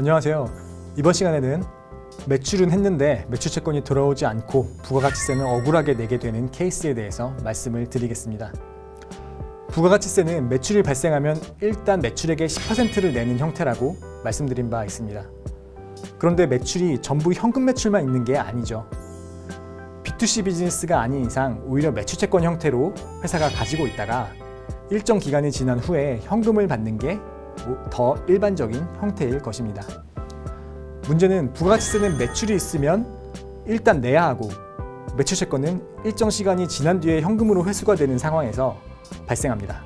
안녕하세요. 이번 시간에는 매출은 했는데 매출채권이 돌아오지 않고 부가가치세는 억울하게 내게 되는 케이스에 대해서 말씀을 드리겠습니다. 부가가치세는 매출이 발생하면 일단 매출액의 10%를 내는 형태라고 말씀드린 바 있습니다. 그런데 매출이 전부 현금 매출만 있는 게 아니죠. B2C 비즈니스가 아닌 이상 오히려 매출채권 형태로 회사가 가지고 있다가 일정 기간이 지난 후에 현금을 받는 게 더 일반적인 형태일 것입니다. 문제는 부가가치세는 매출이 있으면 일단 내야 하고 매출채권은 일정 시간이 지난 뒤에 현금으로 회수가 되는 상황에서 발생합니다.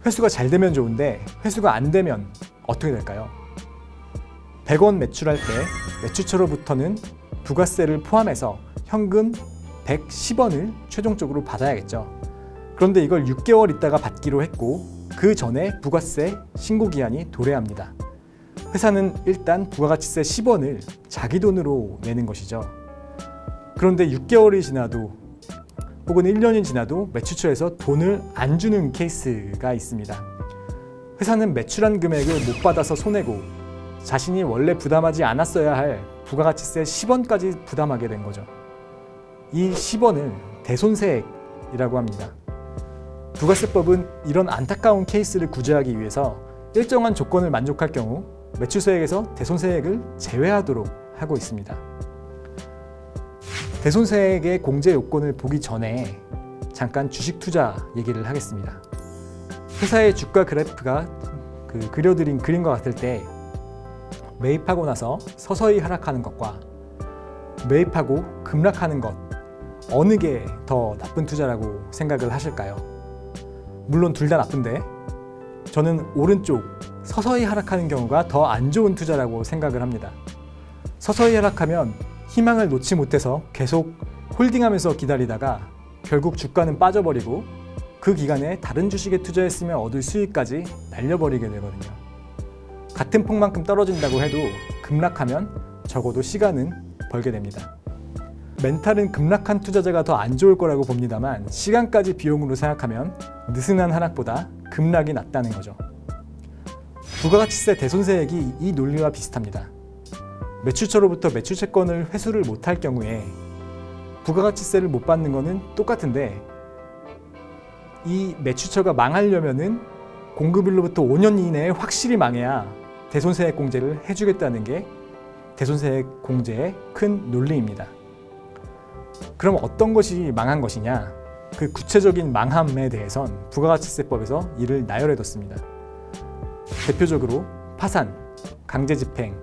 회수가 잘 되면 좋은데 회수가 안 되면 어떻게 될까요? 100원 매출할 때 매출처로부터는 부가세를 포함해서 현금 110원을 최종적으로 받아야겠죠. 그런데 이걸 6개월 있다가 받기로 했고 그 전에 부가세 신고기한이 도래합니다. 회사는 일단 부가가치세 10원을 자기 돈으로 내는 것이죠. 그런데 6개월이 지나도 혹은 1년이 지나도 매출처에서 돈을 안 주는 케이스가 있습니다. 회사는 매출한 금액을 못 받아서 손해고 자신이 원래 부담하지 않았어야 할 부가가치세 10원까지 부담하게 된 거죠. 이 10원을 대손세액이라고 합니다. 부가세법은 이런 안타까운 케이스를 구제하기 위해서 일정한 조건을 만족할 경우 매출세액에서 대손세액을 제외하도록 하고 있습니다. 대손세액의 공제 요건을 보기 전에 잠깐 주식 투자 얘기를 하겠습니다. 회사의 주가 그래프가 그려드린 그림과 같을 때 매입하고 나서 서서히 하락하는 것과 매입하고 급락하는 것 어느 게 더 나쁜 투자라고 생각을 하실까요? 물론 둘 다 나쁜데 저는 오른쪽 서서히 하락하는 경우가 더 안 좋은 투자라고 생각을 합니다. 서서히 하락하면 희망을 놓지 못해서 계속 홀딩하면서 기다리다가 결국 주가는 빠져버리고 그 기간에 다른 주식에 투자했으면 얻을 수익까지 날려버리게 되거든요. 같은 폭만큼 떨어진다고 해도 급락하면 적어도 시간은 벌게 됩니다. 멘탈은 급락한 투자자가 더 안 좋을 거라고 봅니다만 시간까지 비용으로 생각하면 느슨한 하락보다 급락이 낫다는 거죠. 부가가치세 대손세액이 이 논리와 비슷합니다. 매출처로부터 매출채권을 회수를 못할 경우에 부가가치세를 못 받는 것은 똑같은데 이 매출처가 망하려면은 공급일로부터 5년 이내에 확실히 망해야 대손세액 공제를 해주겠다는 게 대손세액 공제의 큰 논리입니다. 그럼 어떤 것이 망한 것이냐? 그 구체적인 망함에 대해선 부가가치세법에서 이를 나열해뒀습니다. 대표적으로 파산, 강제집행,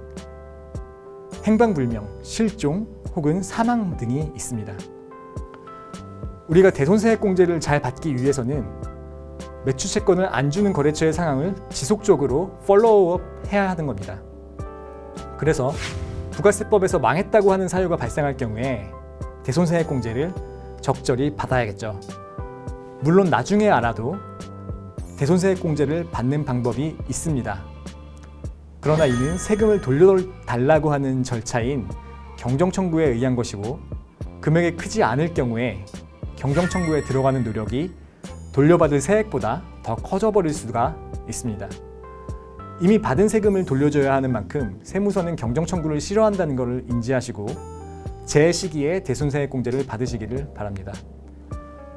행방불명, 실종 혹은 사망 등이 있습니다. 우리가 대손세액 공제를 잘 받기 위해서는 매출채권을 안 주는 거래처의 상황을 지속적으로 팔로우업 해야 하는 겁니다. 그래서 부가세법에서 망했다고 하는 사유가 발생할 경우에 대손세액 공제를 적절히 받아야겠죠. 물론 나중에 알아도 대손세액 공제를 받는 방법이 있습니다. 그러나 이는 세금을 돌려달라고 하는 절차인 경정청구에 의한 것이고 금액이 크지 않을 경우에 경정청구에 들어가는 노력이 돌려받을 세액보다 더 커져버릴 수가 있습니다. 이미 받은 세금을 돌려줘야 하는 만큼 세무서는 경정청구를 싫어한다는 것을 인지하시고 제 시기에 대손세액 공제를 받으시기를 바랍니다.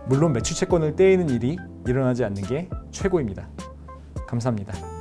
물론 매출채권을 떼이는 일이 일어나지 않는 게 최고입니다. 감사합니다.